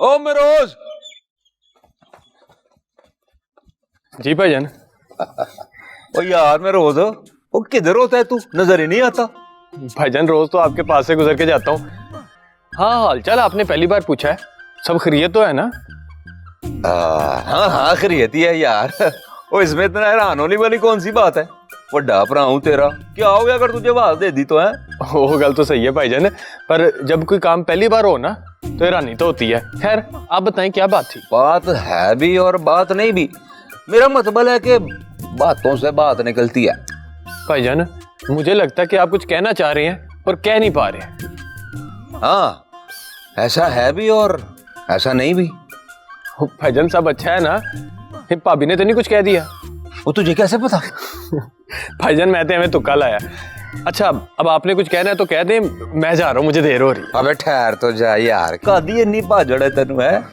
ओ morose. जी भाईजान। ओ यार morose, वो किधर होता है तू, नजर ही नहीं आता। भाईजान रोज तो आपके पास से गुजर के जाता हूँ। हाँ हालचाल आपने पहली बार पूछा है, सब खैरियत तो है ना? हाँ हाँ खैरियत ही है यार। ओ इसमें इतना हैरान होने वाली कौन सी बात है? बड़ा भरा हूं तेरा, क्या हो गया अगर तुझे आवाज दे दी तो है? वो गल तो सही है भाईजान, पर जब कोई काम पहली बार हो ना तो हैरानी तो होती है। खैर आप बताएं क्या बात थी? बात है भी और बात नहीं भी। मेरा मतलब है कि बातों से बात निकलती है। भाईजान मुझे लगता है कि आप कुछ कहना चाह रहे हैं और कह नहीं पा रहे। हाँ ऐसा है भी और ऐसा नहीं भी। भाईजान सब अच्छा है ना? भाभी ने तो नहीं कुछ कह दिया? वो तुझे कैसे पता? भाईजान मैं तो हमें तुक्का लाया। अच्छा अब आपने कुछ कहना है तो कह दें, मैं जा रहा हूँ, मुझे देर हो रही। अबे ठहर तो जा यार, कादी इन्नी भाजड़ है तेनू है।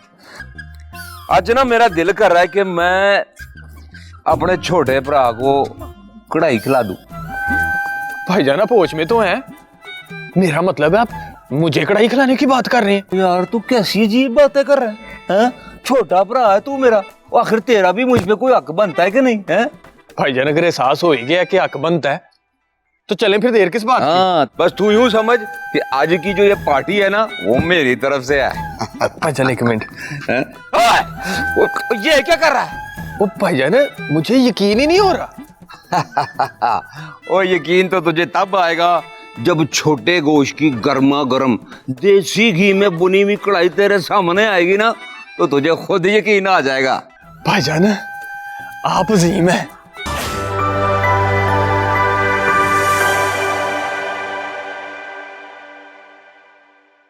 आज ना मेरा दिल कर रहा है कि मैं अपने छोटे भरा को कढ़ाई खिला दूं। भाईजान आप होश में तो हैं? मेरा मतलब है आप मुझे कढ़ाई खिलाने की बात कर रहे हैं? यार तू कैसी अजीब बातें कर रहा है हैं? छोटा भरा है तू मेरा, आखिर तेरा भी मुझ पे कोई हक बनता है कि नहीं है? भाईजान अगर एहसास हो ही गया कि हक बनता है तो चलें, फिर देर किस बात की? हाँ बस तू यूं समझ कि आज की जो ये पार्टी है ना वो मेरी तरफ से है। भाईजान एक मिनट। हैं? ये क्या कर रहा है? ओ भाईजान मुझे यकीन ही नहीं हो रहा। ओ यकीन तो तुझे तब आएगा जब छोटे गोश्त की गर्मा गर्म देसी घी में बुनी हुई कढ़ाई तेरे सामने आएगी ना, तो तुझे खुद यकीन आ जाएगा। भाईजान आप अजीम है।